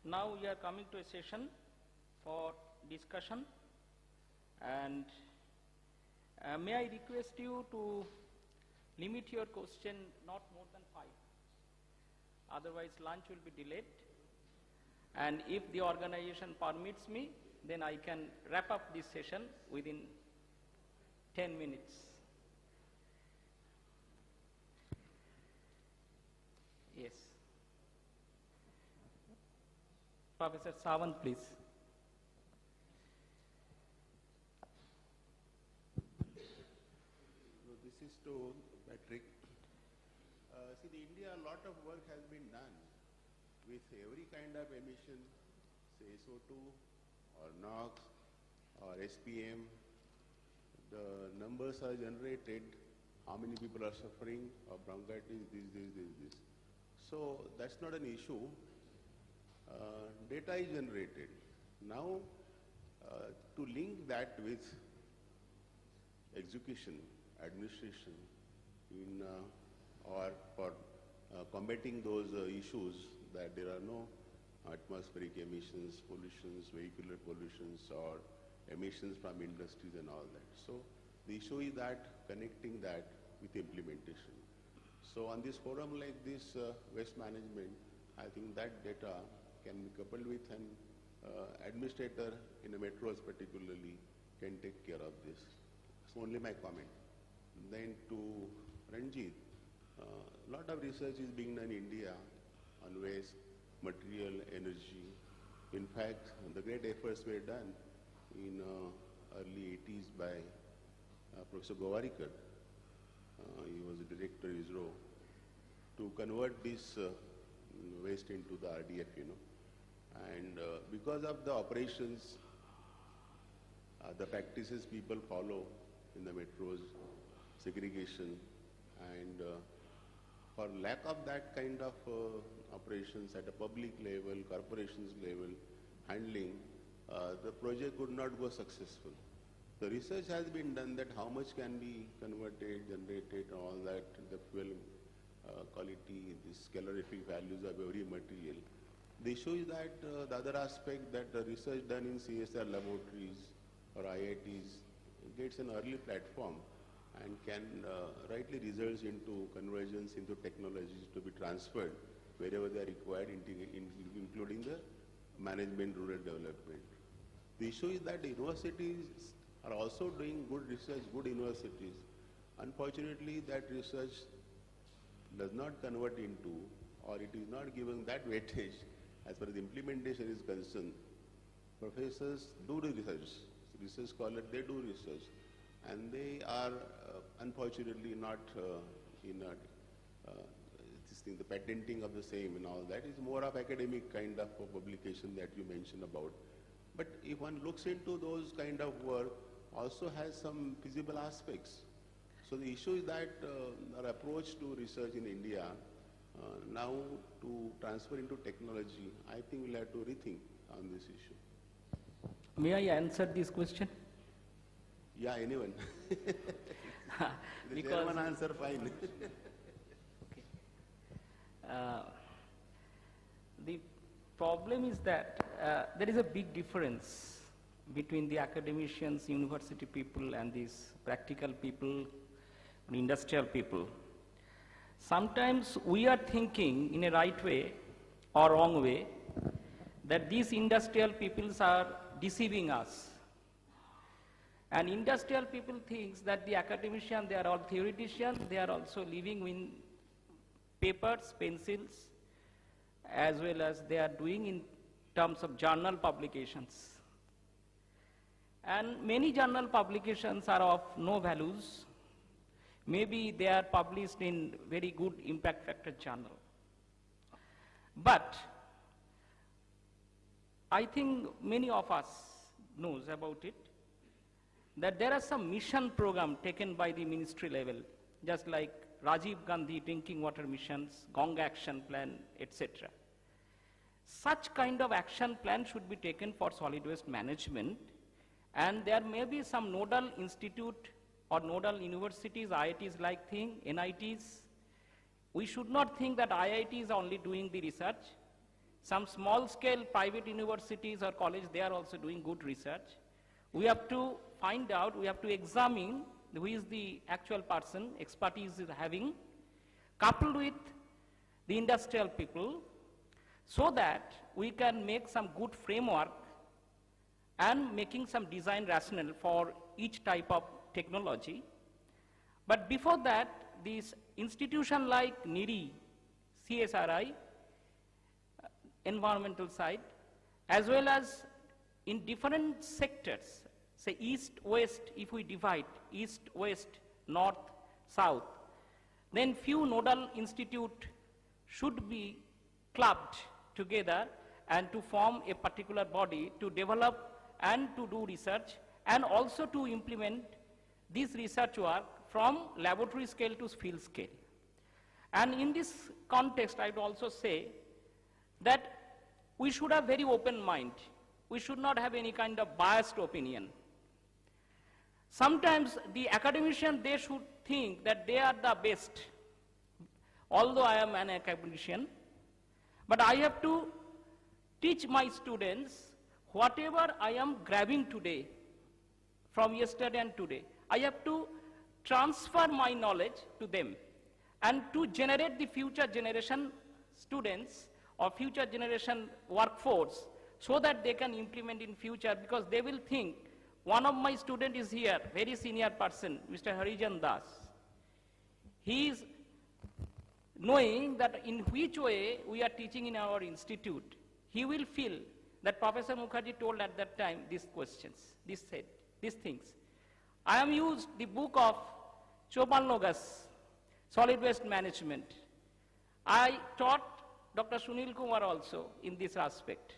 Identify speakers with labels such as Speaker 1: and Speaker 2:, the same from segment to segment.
Speaker 1: Now we are coming to a session for discussion, and may I request you to limit your question not more than 5, otherwise lunch will be delayed, and if the organization permits me, then I can wrap up this session within 10 minutes. Yes. Professor Sawant, please.
Speaker 2: So this is to Patrick. See, in India, a lot of work has been done with every kind of emission, say SO2 or NOx or SPM. The numbers are generated, how many people are suffering of bronchitis, this. So that's not an issue. Data is generated. Now, to link that with execution, administration, or for combating those issues that there are no atmospheric emissions, pollutions, vehicular pollutions, or emissions from industries and all that. So the issue is that connecting that with implementation. So on this forum like this, waste management, I think that data can be coupled with an administrator in the metros particularly can take care of this. It's only my comment. Then to Ranjit, a lot of research is being done in India on waste, material, energy. In fact, the great efforts were done in early 80s by Professor Gowarikar. He was the director of ISRO, to convert this waste into the RDF, And because of the operations, the practices people follow in the metros, segregation, and for lack of that kind of operations at a public level, corporations level, handling, the project could not go successful. The research has been done that how much can be converted, generated, all that, the fuel quality, the calorific values of every material. The issue is that the other aspect, that the research done in CSR laboratories or IITs gets an early platform and can rightly results into conversions into technologies to be transferred wherever they are required, including the management, rural development. The issue is that the universities are also doing good research, good universities. Unfortunately, that research does not convert into, or it is not given that weightage as far as implementation is concerned. Professors do the research scholars, they do research, and they are unfortunately not the patenting of the same and all that is more of academic kind of publication that you mentioned about. But if one looks into those kind of work, also has some feasible aspects. So the issue is that our approach to research in India now to transfer into technology, I think we'll have to rethink on this issue.
Speaker 1: May I answer this question?
Speaker 2: Yeah, anyone.
Speaker 1: Because
Speaker 2: one answer, fine.
Speaker 1: Okay. The problem is that there is a big difference between the academicians, university people, and these practical people, industrial people. Sometimes we are thinking in a right way or wrong way that these industrial peoples are deceiving us. And industrial people think that the academicians, they are all theoreticians, they are also living in papers, pencils, as well as they are doing in terms of journal publications. And many journal publications are of no values. Maybe they are published in very good impact factor journal. But I think many of us knows about it, that there are some mission program taken by the ministry level, just like Rajiv Gandhi drinking water missions, Ganga action plan, etc. Such kind of action plan should be taken for solid waste management, and there may be some nodal institute or nodal universities, IITs like thing, NITs. We should not think that IIT is only doing the research. Some small-scale private universities or colleges, they are also doing good research. We have to find out, we have to examine who is the actual person, expertise is having, coupled with the industrial people, so that we can make some good framework and making some design rationale for each type of technology. But before that, this institution like NIRI, CSRI, environmental side, as well as in different sectors, say east, west, if we divide, east, west, north, south, then few nodal institute should be clubbed together and to form a particular body to develop and to do research and also to implement this research work from laboratory scale to field scale. And in this context, I would also say that we should have very open mind. We should not have any kind of biased opinion. Sometimes the academician, they should think that they are the best, although I am an academician, but I have to teach my students whatever I am grabbing today, from yesterday and today. I have to transfer my knowledge to them and to generate the future generation students or future generation workforce so that they can implement in future, because they will think, one of my student is here, very senior person, Mr. Harijan Das. He is knowing that in which way we are teaching in our institute. He will feel that Professor Mukherjee told at that time these questions, these things. I am used the book of Chopal Nogas, Solid Waste Management. I taught Dr. Sunil Kumar also in this aspect.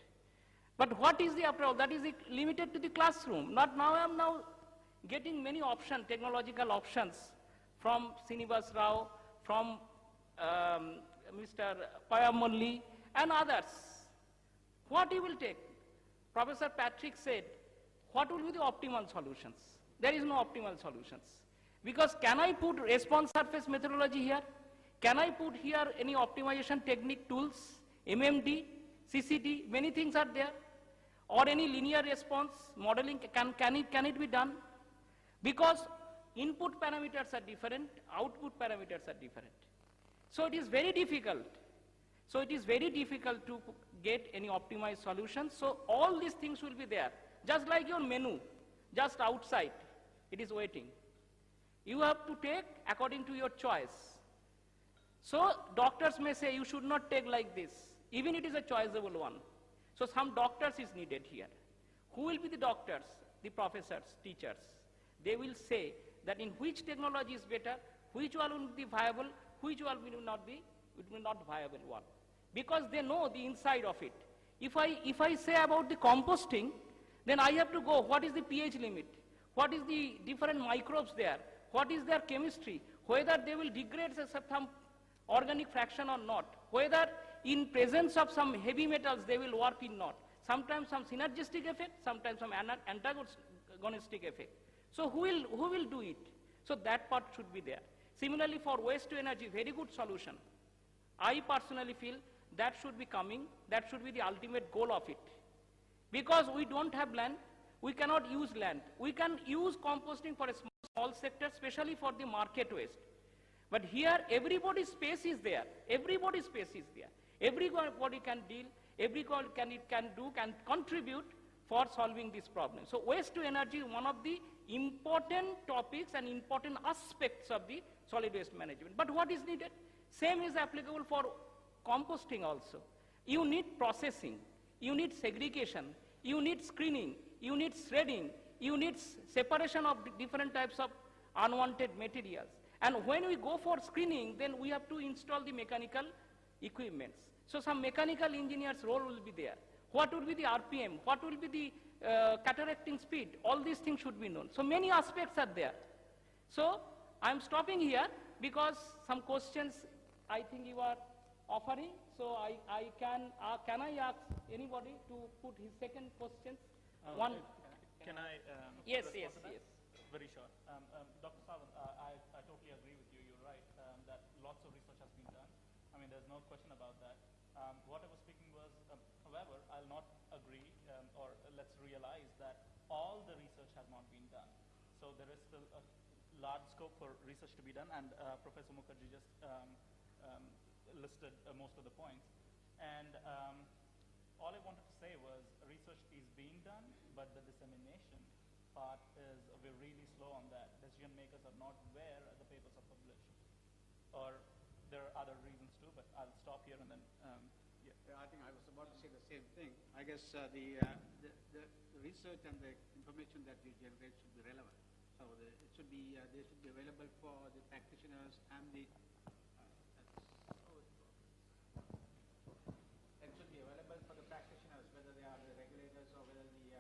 Speaker 1: But what is the after all? That is limited to the classroom. Not now, I am now getting many options, technological options from Srinivas Rao, from Mr. Payamolli and others. What he will take? Professor Patrick said, what will be the optimal solutions? There is no optimal solutions. Because can I put response surface methodology here? Can I put here any optimization technique tools, MMD, CCD, many things are there? Or any linear response modeling, can it be done? Because input parameters are different, output parameters are different. So it is very difficult. So it is very difficult to get any optimized solution. So all these things will be there. Just like your menu, just outside, it is waiting. You have to take according to your choice. So doctors may say you should not take like this, even it is a choiceable one. So some doctors is needed here. Who will be the doctors? The professors, teachers. They will say that in which technology is better, which one will be viable, which one will not be, it will not viable one. Because they know the inside of it. If I say about the composting, then I have to go, what is the pH limit? What is the different microbes there? What is their chemistry? Whether they will degrade some organic fraction or not, whether in presence of some heavy metals they will work in not. Sometimes some synergistic effect, sometimes some antagonistic effect. So who will do it? So that part should be there. Similarly for waste to energy, very good solution. I personally feel that should be coming, that should be the ultimate goal of it. Because we don't have land, we cannot use land. We can use composting for a small sector, especially for the market waste. But here, everybody's space is there. Everybody's space is there. Everybody can deal, everybody can contribute for solving this problem. So waste to energy is one of the important topics and important aspects of the solid waste management. But what is needed? Same is applicable for composting also. You need processing, you need segregation, you need screening, you need shredding, you need separation of different types of unwanted materials. And when we go for screening, then we have to install the mechanical equipments. So some mechanical engineer's role will be there. What will be the RPM? What will be the cataracting speed? All these things should be known. So many aspects are there. So I'm stopping here because some questions I think you are offering. So can I ask anybody to put his second question?
Speaker 3: Can I?
Speaker 1: Yes.
Speaker 3: Very short. Dr. Sawant, I totally agree with you. You're right that lots of research has been done. I mean, there's no question about that. What I was speaking was all the research has not been done. So there is still a large scope for research to be done, and Professor Mukherjee just listed most of the points. And all I wanted to say was research is being done, but the dissemination part is we're really slow on that. Decision makers are not where the papers are published. Or there are other reasons too, but I'll stop here and then, yeah.
Speaker 4: Yeah, I think I was about to say the same thing. I guess the research and the information that you generate should be relevant. So it should be, they should be available for the practitioners and the, it should be available for the practitioners, whether they are the regulators or whether the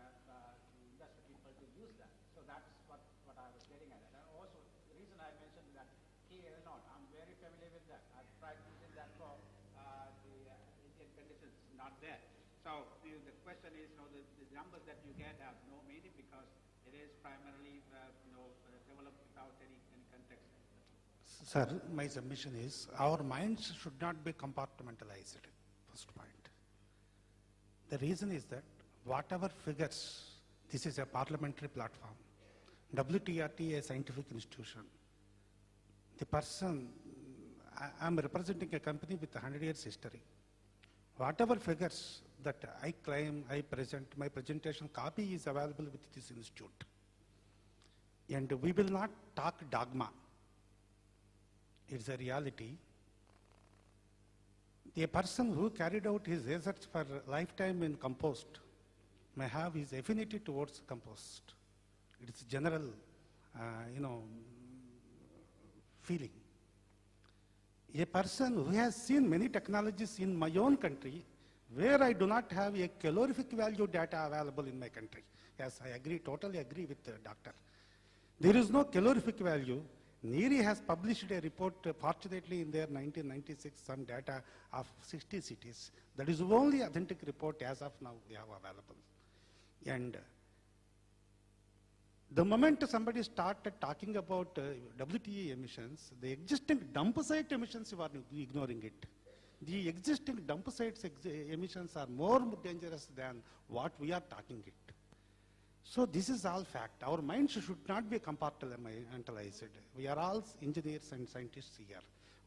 Speaker 4: industry people to use that. So that's what I was getting at. And also, the reason I mentioned that KL not, I'm very familiar with that. I've tried using that for the Indian conditions, not there. So the question is, the numbers that you get have no meaning because it is primarily, developed without any context.
Speaker 5: Sir, my submission is our minds should not be compartmentalized, first point. The reason is that whatever figures, this is a parliamentary platform, WTRT a scientific institution. The person, I'm representing a company with 100 years history. Whatever figures that I claim, I present, my presentation copy is available with this institute. And we will not talk dogma. It's a reality. The person who carried out his research for lifetime in compost may have his affinity towards compost. It is general, feeling. A person who has seen many technologies in my own country, where I do not have a calorific value data available in my country. Yes, I agree, totally agree with the doctor. There is no calorific value. NEERI has published a report, fortunately in their 1996, some data of 60 cities. That is the only authentic report as of now we have available. And the moment somebody started talking about WTE emissions, the existing dump site emissions, you are ignoring it. The existing dump sites emissions are more dangerous than what we are talking it. So this is all fact. Our minds should not be compartmentalized. We are all engineers and scientists here.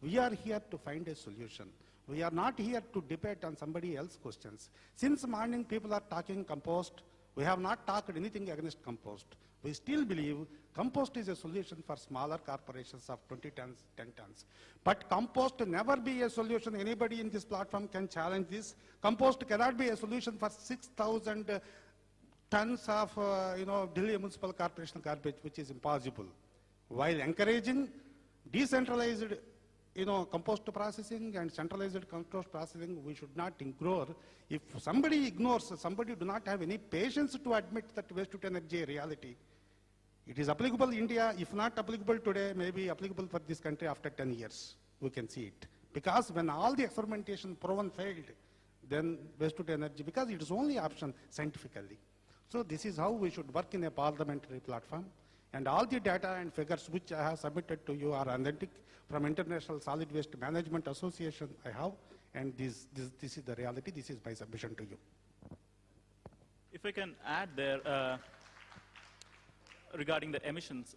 Speaker 5: We are here to find a solution. We are not here to debate on somebody else's questions. Since morning people are talking compost. We have not talked anything against compost. We still believe compost is a solution for smaller corporations of 20 tons, 10 tons. But compost never be a solution. Anybody in this platform can challenge this. Compost cannot be a solution for 6,000 tons of Delhi Municipal Corporation garbage, which is impossible. While encouraging decentralized compost processing and centralized compost processing, we should not ignore. If somebody ignores, somebody do not have any patience to admit that waste to energy a reality. It is applicable in India. If not applicable today, maybe applicable for this country after 10 years. We can see it. Because when all the experimentation proven failed, then waste to energy, because it is only option scientifically. So this is how we should work in a parliamentary platform. And all the data and figures which I have submitted to you are authentic from International Solid Waste Management Association I have, and this is the reality. This is my submission to you.
Speaker 3: If I can add there, regarding the emissions,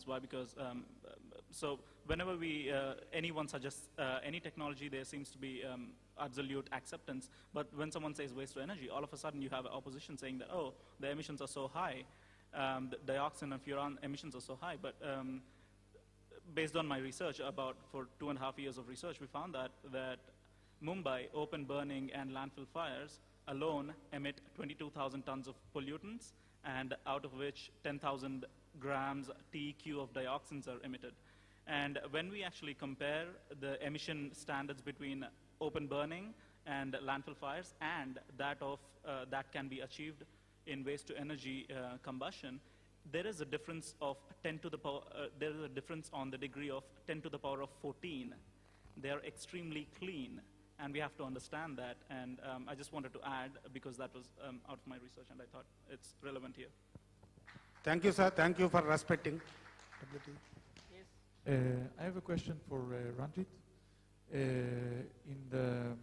Speaker 3: why? Because so whenever anyone suggests any technology, there seems to be absolute acceptance. But when someone says waste to energy, all of a sudden you have opposition saying that, oh, the emissions are so high, the dioxin and furan emissions are so high. But based on my research, for 2.5 years of research, we found that Mumbai open burning and landfill fires alone emit 22,000 tons of pollutants, and out of which 10,000 grams TEQ of dioxins are emitted. And when we actually compare the emission standards between open burning and landfill fires and that can be achieved in waste to energy combustion, there is a difference of 10 to the power, there is a difference on the degree of 10 to the power of 14. They are extremely clean, and we have to understand that. And I just wanted to add, because that was out of my research, and I thought it's relevant here.
Speaker 5: Thank you, sir. Thank you for respecting.
Speaker 1: Yes.
Speaker 6: I have a question for Ranjit. In the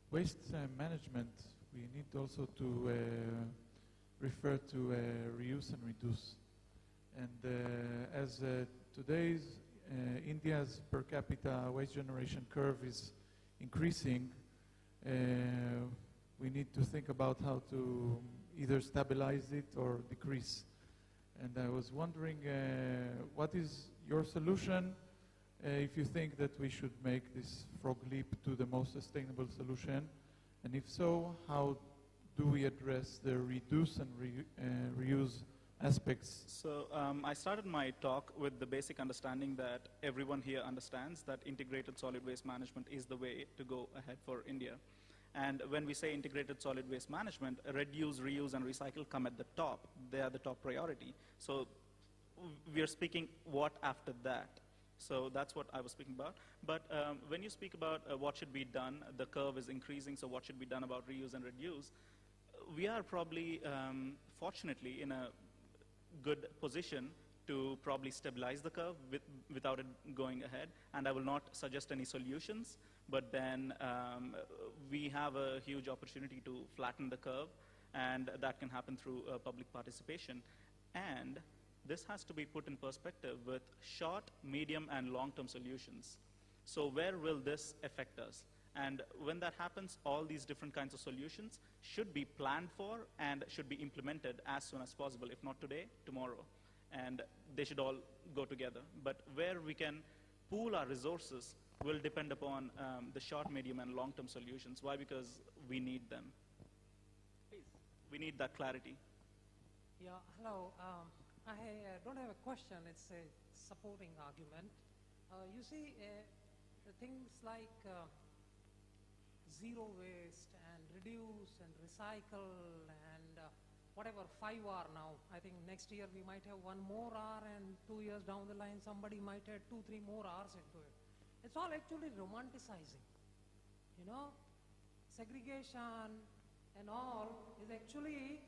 Speaker 6: waste management, we need also to refer to reuse and reduce. And as today's India's per capita waste generation curve is increasing, we need to think about how to either stabilize it or decrease. And I was wondering, what is your solution if you think that we should make this frog leap to the most sustainable solution? And if so, how do we address the reduce and reuse aspects?
Speaker 3: So I started my talk with the basic understanding that everyone here understands that integrated solid waste management is the way to go ahead for India. And when we say integrated solid waste management, reduce, reuse, and recycle come at the top. They are the top priority. So we are speaking what after that. So that's what I was speaking about. But when you speak about what should be done, the curve is increasing, so what should be done about reuse and reduce, we are probably, fortunately, in a good position to probably stabilize the curve without it going ahead. And I will not suggest any solutions, but then we have a huge opportunity to flatten the curve, and that can happen through public participation. And this has to be put in perspective with short, medium, and long-term solutions. So where will this affect us? And when that happens, all these different kinds of solutions should be planned for and should be implemented as soon as possible, if not today, tomorrow. And they should all go together. But where we can pool our resources will depend upon the short, medium, and long-term solutions. Why? Because we need them.
Speaker 1: Please.
Speaker 3: We need that clarity.
Speaker 7: Yeah, hello. I don't have a question, it's a supporting argument. You see, the things like zero waste and reduce and recycle and whatever 5R now, I think next year we might have 1 more R, and 2 years down the line somebody might add 2-3 more R's into it. It's all actually romanticizing, you know. Segregation and all is actually,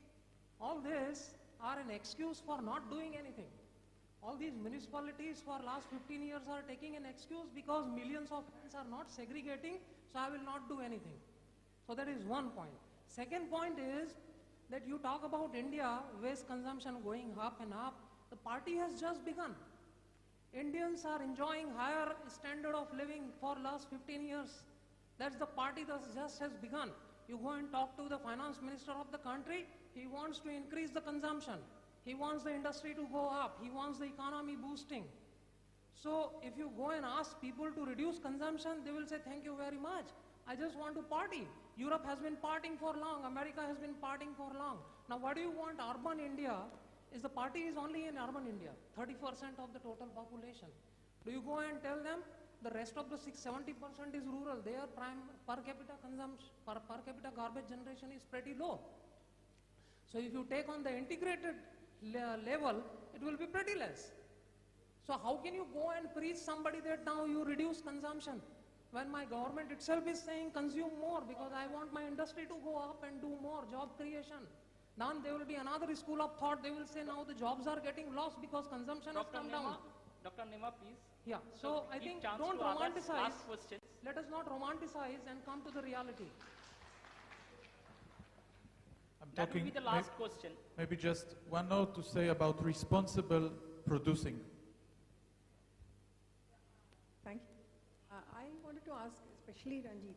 Speaker 7: all this are an excuse for not doing anything. All these municipalities for last 15 years are taking an excuse because millions of hands are not segregating, so I will not do anything. So that is one point. Second point is that you talk about India waste consumption going up and up. The party has just begun. Indians are enjoying higher standard of living for last 15 years. That's the party that just has begun. You go and talk to the finance minister of the country, he wants to increase the consumption. He wants the industry to go up. He wants the economy boosting. So if you go and ask people to reduce consumption, they will say, thank you very much. I just want to party. Europe has been partying for long. America has been partying for long. Now what do you want? Urban India is, the party is only in urban India, 30% of the total population. Do you go and tell them the rest of the 70% is rural? Their per capita consumption, per capita garbage generation is pretty low. So if you take on the integrated level, it will be pretty less. So how can you go and preach somebody that now you reduce consumption when my government itself is saying consume more because I want my industry to go up and do more job creation? Then there will be another school of thought. They will say now the jobs are getting lost because consumption has come down.
Speaker 1: Dr. Nema, please.
Speaker 7: Yeah, so I think don't romanticize. Let us not romanticize and come to the reality.
Speaker 1: That will be the last question.
Speaker 6: Maybe just one note to say about responsible producing.
Speaker 8: Thank you. I wanted to ask, especially Ranjit,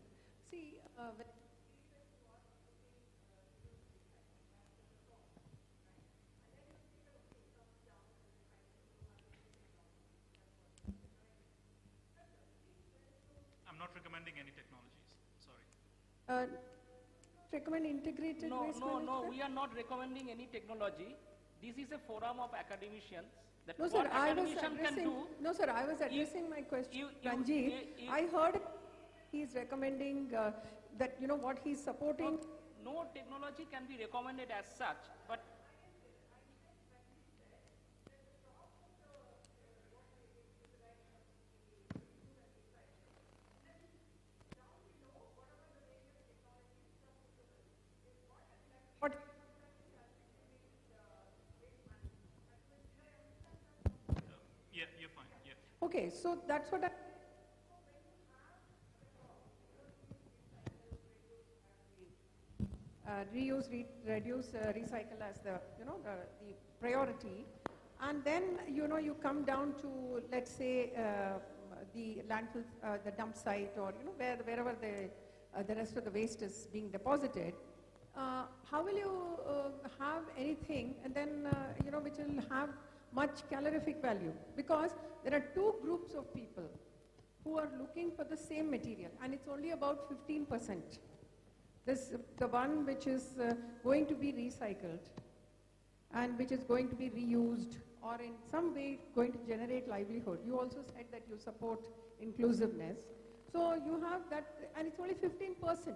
Speaker 8: see, when
Speaker 3: I'm not recommending any technologies. Sorry.
Speaker 8: recommend integrated waste management?
Speaker 1: No, we are not recommending any technology. This is a forum of academicians. That
Speaker 8: No,
Speaker 1: what
Speaker 8: sir, I was
Speaker 1: academician can
Speaker 8: addressing,
Speaker 1: do.
Speaker 8: no, sir, I was addressing my question,
Speaker 1: you-
Speaker 8: Ranjit.
Speaker 1: you-
Speaker 8: I heard he's recommending that, you know, what he's supporting.
Speaker 1: No technology can be recommended as such, but
Speaker 8: What,
Speaker 3: Yeah, you're fine. Yeah.
Speaker 8: okay, so that's what I, reuse, reduce, recycle as the, the priority. And then, you come down to, let's say, the landfill, the dump site, or, wherever the rest of the waste is being deposited. How will you have anything, and then, which will have much calorific value? Because there are two groups of people who are looking for the same material, and it's only about 15%. The one which is going to be recycled and which is going to be reused or in some way going to generate livelihood. You also said that you support inclusiveness. So you have that, and it's only 15%.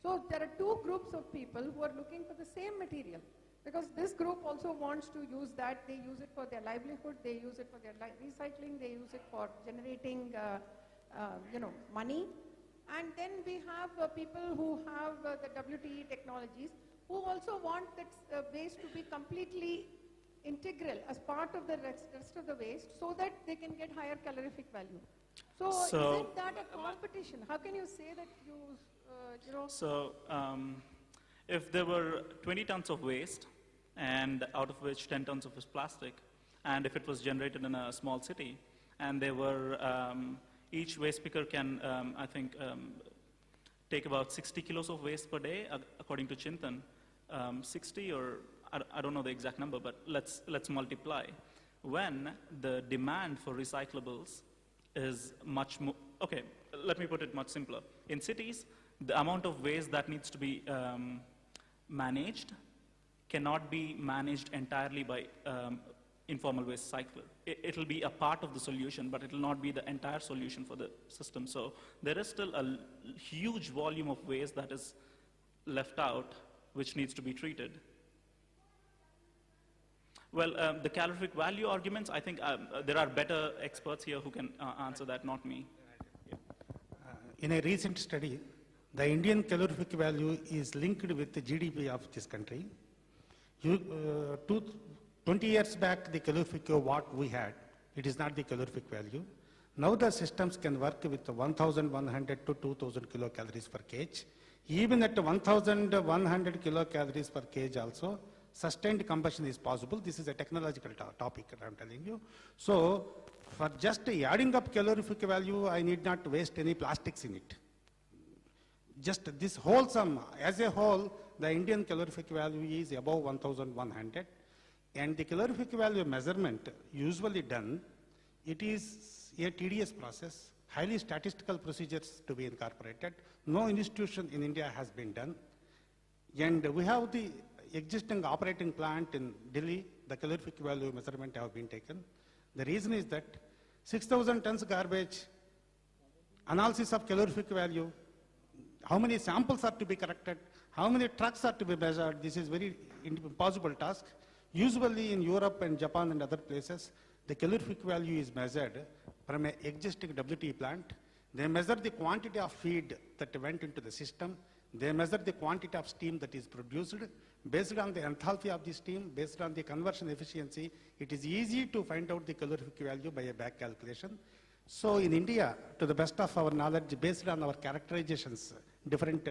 Speaker 8: So there are two groups of people who are looking for the same material, because this group also wants to use that. They use it for their livelihood, they use it for their recycling, they use it for generating money. And then we have people who have the WTE technologies, who also want that waste to be completely integral as part of the rest of the waste, so that they can get higher calorific value. So isn't that a competition? How can you say that
Speaker 3: So if there were 20 tons of waste, and out of which 10 tons of is plastic, and if it was generated in a small city, and there were, each waste picker can, I think, take about 60 kilos of waste per day, according to Chintan. 60, or I don't know the exact number, but let's multiply. When the demand for recyclables is much more, okay, let me put it much simpler. In cities, the amount of waste that needs to be managed cannot be managed entirely by informal waste cycler. It'll be a part of the solution, but it'll not be the entire solution for the system. So there is still a huge volume of waste that is left out, which needs to be treated. Well, the calorific value arguments, I think there are better experts here who can answer that, not me.
Speaker 5: In a recent study, the Indian calorific value is linked with the GDP of this country. 20 years back, the calorific what we had, it is not the calorific value. Now the systems can work with 1,100 to 2,000 kilocalories per kg. Even at 1,100 kilocalories per kg also, sustained combustion is possible. This is a technological topic that I'm telling you. So for just adding up calorific value, I need not waste any plastics in it. Just this whole sum, as a whole, the Indian calorific value is above 1,100. And the calorific value measurement usually done, it is a tedious process, highly statistical procedures to be incorporated. No institution in India has been done. And we have the existing operating plant in Delhi, the calorific value measurement have been taken. The reason is that 6,000 tons garbage, analysis of calorific value, how many samples are to be collected, how many trucks are to be measured, this is very impossible task. Usually in Europe and Japan and other places, the calorific value is measured from an existing WTE plant. They measure the quantity of feed that went into the system. They measure the quantity of steam that is produced. Based on the enthalpy of the steam, based on the conversion efficiency, it is easy to find out the calorific value by a back calculation. So in India, to the best of our knowledge, based on our characterizations, different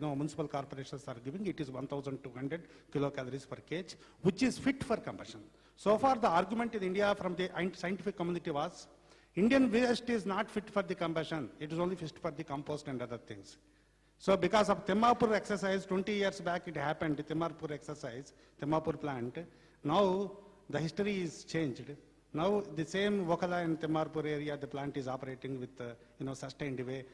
Speaker 5: municipal corporations are giving, it is 1,200 kilocalories per kg, which is fit for combustion. So far the argument in India from the scientific community was, Indian waste is not fit for the combustion, it is only fit for the compost and other things. So because of Timmapur exercise, 20 years back it happened, Timmapur exercise, Timmapur plant, now the history is changed. Now the same Vokala and Timmapur area, the plant is operating with sustained way,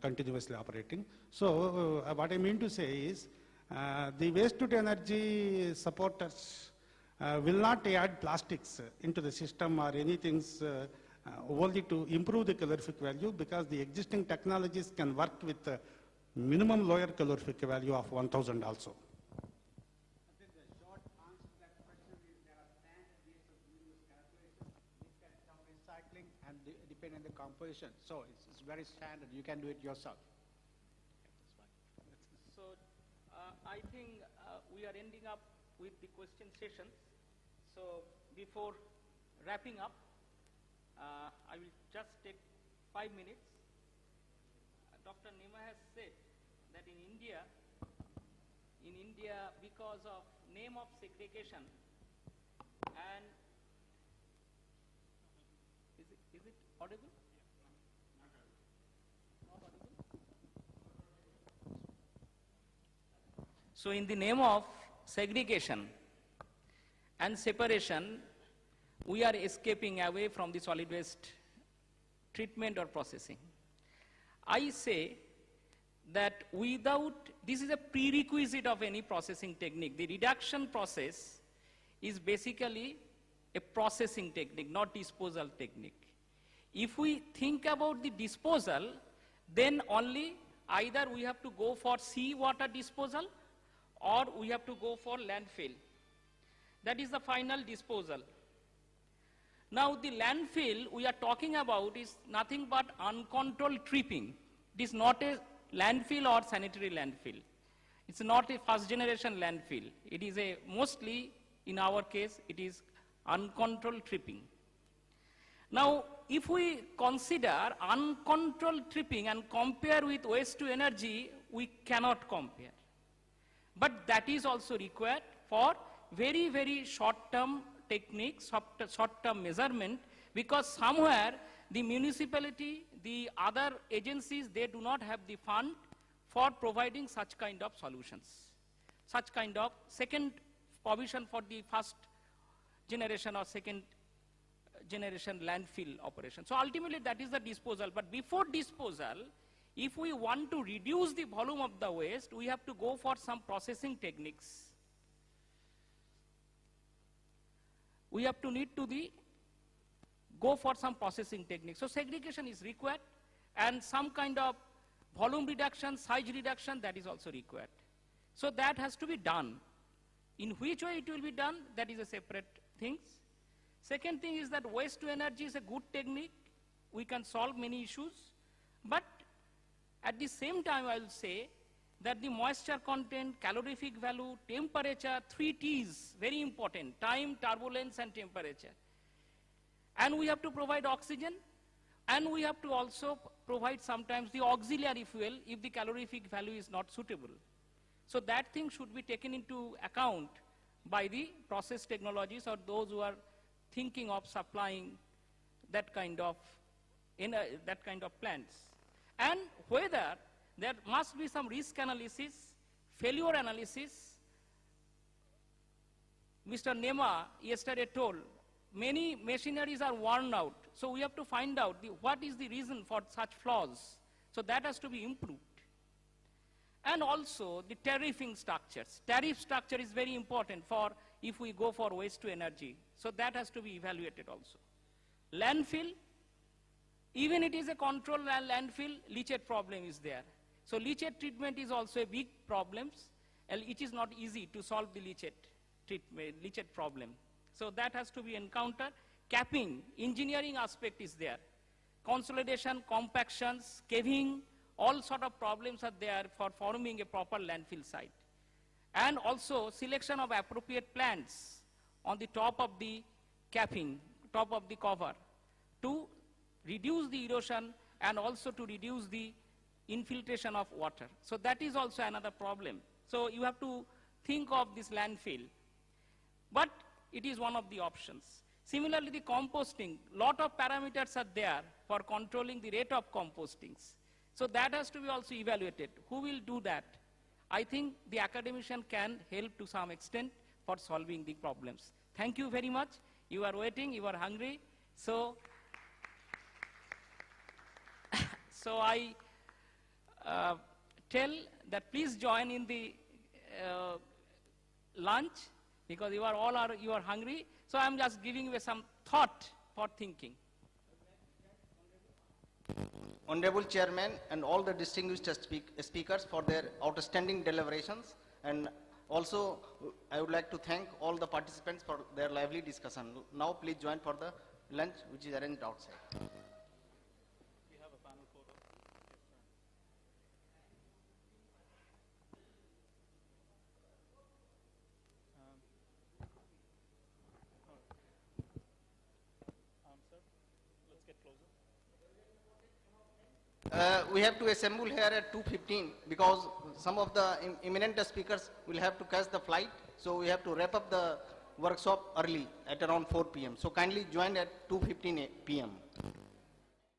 Speaker 5: continuously operating. So what I mean to say is, the waste to energy supporters will not add plastics into the system or anything only to improve the calorific value, because the existing technologies can work with minimum lower calorific value of 1,000 also.
Speaker 4: I think the short answer to that question is there are standard ways of doing this calculation. You can come recycling and depend on the composition. So it's very standard. You can do it yourself.
Speaker 1: So I think we are ending up with the question session. So before wrapping up, I will just take 5 minutes. Dr. Nima has said that in India, India, because of name of segregation, and is it audible? Not audible? So in the name of segregation and separation, we are escaping away from the solid waste treatment or processing. I say that this is a prerequisite of any processing technique. The reduction process is basically a processing technique, not disposal technique. If we think about the disposal, then only either we have to go for seawater disposal or we have to go for landfill. That is the final disposal. Now the landfill we are talking about is nothing but uncontrolled tripping. It is not a landfill or sanitary landfill. It's not a first generation landfill. It is mostly, in our case, it is uncontrolled tripping. Now, if we consider uncontrolled tripping and compare with waste to energy, we cannot compare. But that is also required for very, very short-term techniques, short-term measurement, because somewhere the municipality, the other agencies, they do not have the fund for providing such kind of solutions, such kind of second provision for the first generation or second generation landfill operation. So ultimately that is the disposal. But before disposal, if we want to reduce the volume of the waste, we have to go for some processing techniques. We have to go for some processing techniques. So segregation is required, and some kind of volume reduction, size reduction, that is also required. So that has to be done. In which way it will be done, that is a separate thing. Second thing is that waste to energy is a good technique. We can solve many issues. But at the same time, I will say that the moisture content, calorific value, temperature, 3 T's, very important: time, turbulence, and temperature. And we have to provide oxygen, and we have to also provide sometimes the auxiliary fuel if the calorific value is not suitable. So that thing should be taken into account by the process technologies or those who are thinking of supplying that kind of plants. And whether there must be some risk analysis, failure analysis. Mr. Nema yesterday told, many machineries are worn out. So we have to find out what is the reason for such flaws. So that has to be improved. And also the tariffing structures. Tariff structure is very important for if we go for waste to energy. So that has to be evaluated also. Landfill, even it is a controlled landfill, leachate problem is there. So leachate treatment is also a big problem. It is not easy to solve the leachate problem. So that has to be encountered. Capping, engineering aspect is there. Consolidation, compactions, caving, all sort of problems are there for forming a proper landfill site. And also selection of appropriate plants on the top of the capping, top of the cover, to reduce the erosion and also to reduce the infiltration of water. So that is also another problem. So you have to think of this landfill. But it is one of the options. Similarly, the composting, lot of parameters are there for controlling the rate of compostings. So that has to be also evaluated. Who will do that? I think the academician can help to some extent for solving the problems. Thank you very much. You are waiting, you are hungry. So, I tell that please join in the lunch, because you are hungry. So I am just giving you some thought for thinking.
Speaker 9: Honorable Chairman and all the distinguished speakers for their outstanding deliberations, and also I would like to thank all the participants for their lively discussion. Now please join for the lunch which is arranged outside.
Speaker 3: We have a panel photo. Sir, let's get closer.
Speaker 9: We have to assemble here at 2:15 because some of the eminent speakers will have to catch the flight, so we have to wrap up the workshop early at around 4 p.m. So kindly join at 2:15 p.m.